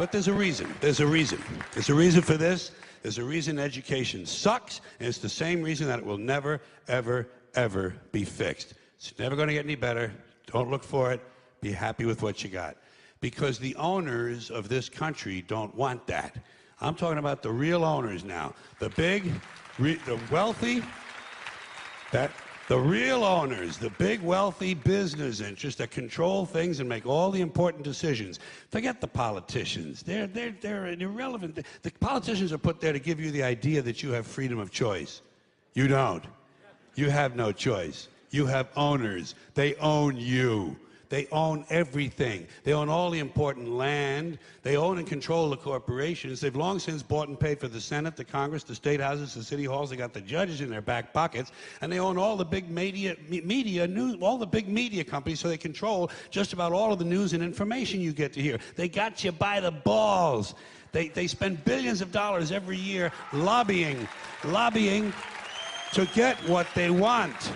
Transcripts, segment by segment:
But there's a reason. There's a reason. There's a reason for this. There's a reason education sucks, and it's the same reason that it will never, ever, ever be fixed. It's never going to get any better. Don't look for it. Be happy with what you got. Because the owners of this country don't want that. I'm talking about the real owners now. The big, the wealthy, the real owners, the big wealthy business interests that control things and make all the important decisions. Forget the politicians. They're irrelevant. The politicians are put there to give you the idea that you have freedom of choice. You don't. You have no choice. You have owners. They own you. They own everything. They own all the important land. They own and control the corporations. They've long since bought and paid for the Senate, the Congress, the state houses, the city halls. They got the judges in their back pockets, and they own all the big all the big media companies. So they control just about all of the news and information you get to hear. They got you by the balls. They spend billions of dollars every year lobbying to get what they want.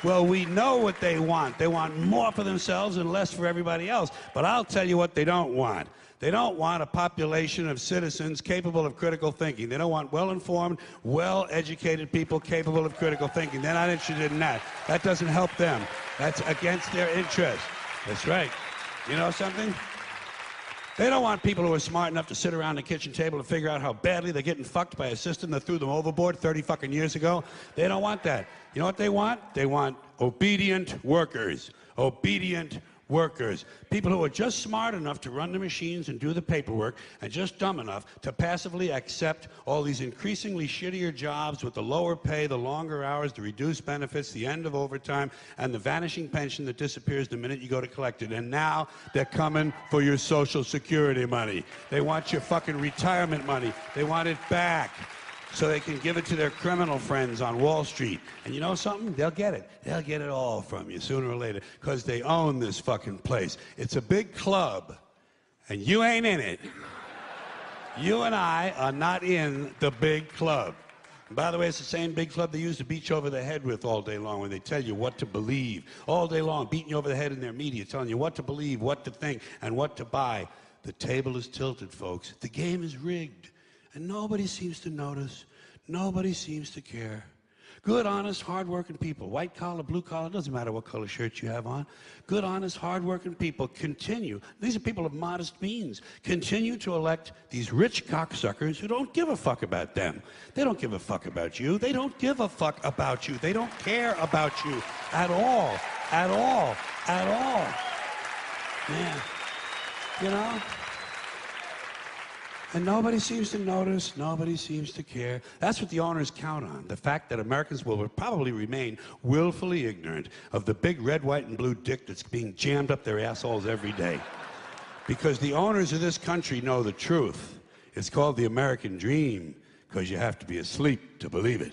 Well, we know what they want. They want more for themselves and less for everybody else. But I'll tell you what they don't want. They don't want a population of citizens capable of critical thinking. They don't want well-informed, well-educated people capable of critical thinking. They're not interested in that. That doesn't help them. That's against their interest. That's right. You know something? They don't want people who are smart enough to sit around the kitchen table and figure out how badly they're getting fucked by a system that threw them overboard 30 fucking years ago. They don't want that. You know what they want? They want obedient workers. Obedient workers. People who are just smart enough to run the machines and do the paperwork, and just dumb enough to passively accept all these increasingly shittier jobs with the lower pay, the longer hours, the reduced benefits, the end of overtime, and the vanishing pension that disappears the minute you go to collect it. And now they're coming for your Social Security money. They want your fucking retirement money. They want it back, so they can give it to their criminal friends on Wall Street. And you know something? They'll get it. They'll get it all from you sooner or later, because they own this fucking place. It's a big club, and you ain't in it. You and I are not in the big club. And by the way, it's the same big club they use to beat you over the head with all day long when they tell you what to believe. All day long, beating you over the head in their media, telling you what to believe, what to think, and what to buy. The table is tilted, folks. The game is rigged. And nobody seems to notice. Nobody seems to care. Good, honest, hard-working people, white collar, blue collar, doesn't matter what color shirt you have on. Good, honest, hard-working people continue. These are people of modest means. Continue to elect these rich cocksuckers who don't give a fuck about them. They don't give a fuck about you. They don't give a fuck about you. They don't care about you at all. At all. At all. Yeah. You know? And nobody seems to notice, nobody seems to care. That's what the owners count on, the fact that Americans will probably remain willfully ignorant of the big red, white, and blue dick that's being jammed up their assholes every day. Because the owners of this country know the truth. It's called the American dream, because you have to be asleep to believe it.